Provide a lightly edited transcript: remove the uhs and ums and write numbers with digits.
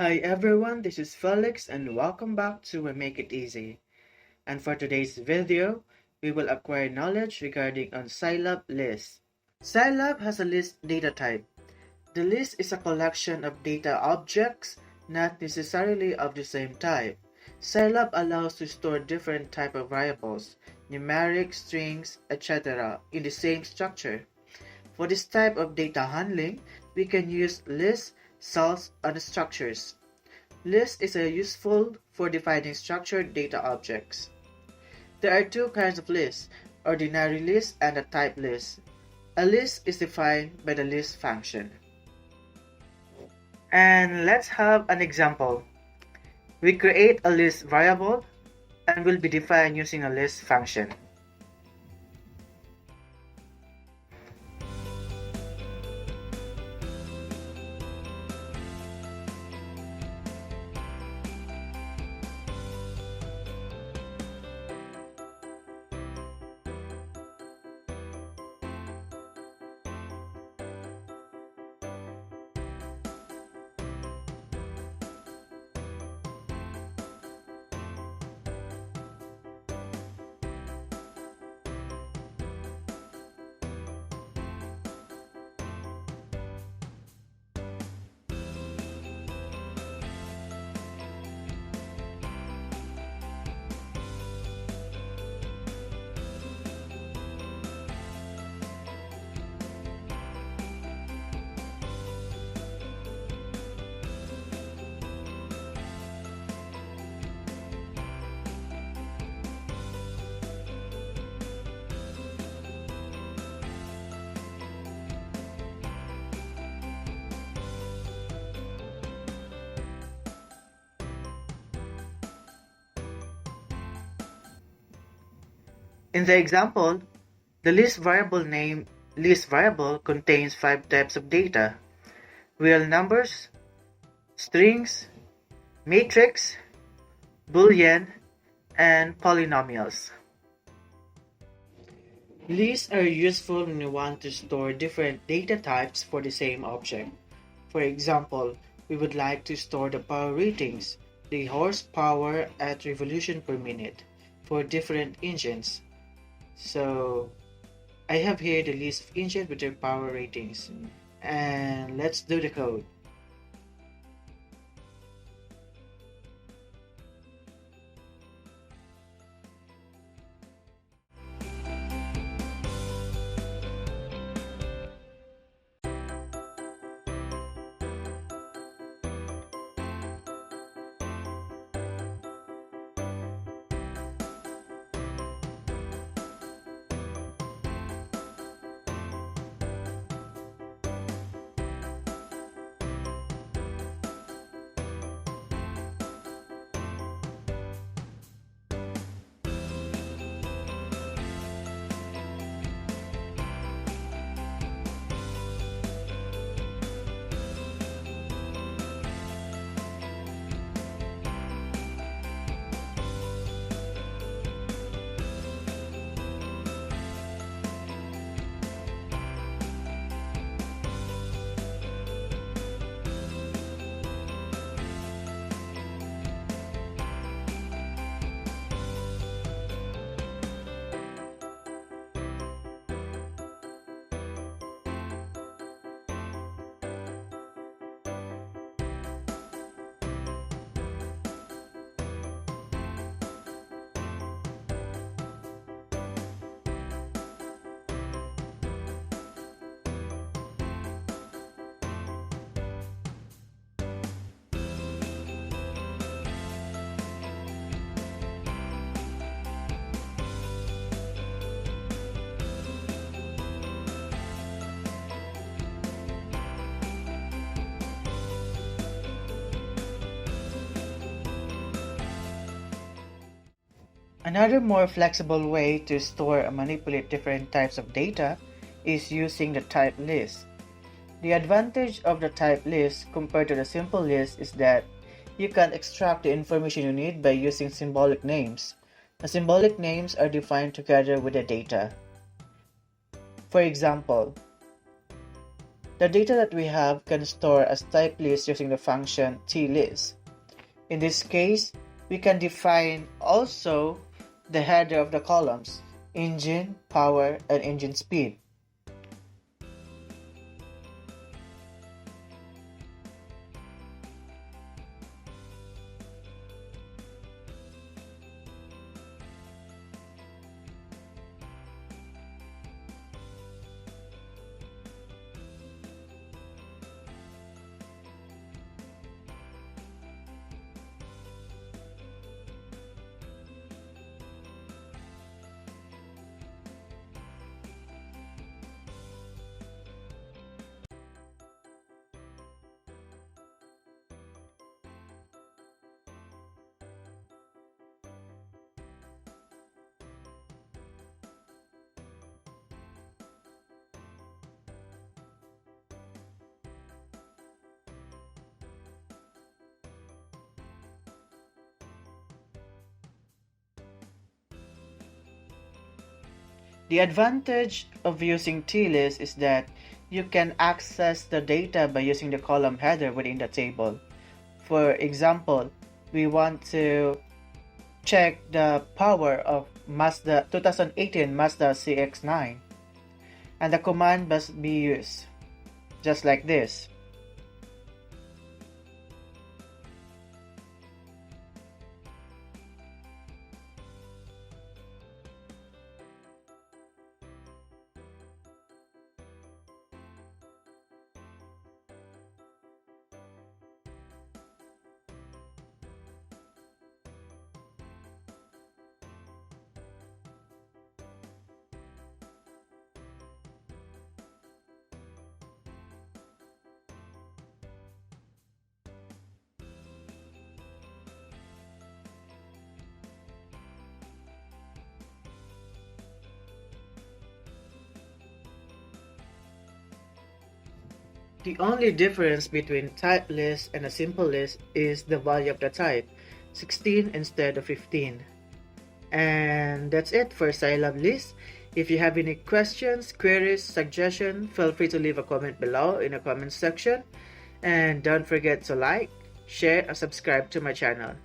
Hi everyone, this is Felix and welcome back to WeMakeItEasy. And for today's video, we will acquire knowledge regarding on Scilab list. Scilab has a list data type. The list is a collection of data objects, not necessarily of the same type. Scilab allows to store different type of variables, numeric, strings, etc. in the same structure. For this type of data handling, we can use lists, cells, and structures. List is useful for defining structured data objects. There are two kinds of lists, ordinary list and a type list. A list is defined by the list function. And let's have an example. We create a list variable and will be defined using a list function. In the example, the list variable contains 5 types of data: real numbers, strings, matrix, boolean, and polynomials. Lists are useful when you want to store different data types for the same object. For example, we would like to store the power ratings, the horsepower at revolution per minute, for different engines. So I have here the list of engines with their power ratings, and let's do the code. Another more flexible way to store and manipulate different types of data is using the type list. The advantage of the type list compared to the simple list is that you can extract the information you need by using symbolic names. The symbolic names are defined together with the data. For example, the data that we have can store as type list using the function TList. In this case, we can define also the header of the columns, engine, power, and engine speed. The advantage of using TList is that you can access the data by using the column header within the table. For example, we want to check the power of Mazda 2018 Mazda CX-9, and the command must be used just like this. The only difference between type list and a simple list is the value of the type, 16 instead of 15. And that's it for Scilab list. If you have any questions, queries, suggestions, feel free to leave a comment below in the comment section. And don't forget to like, share, and subscribe to my channel.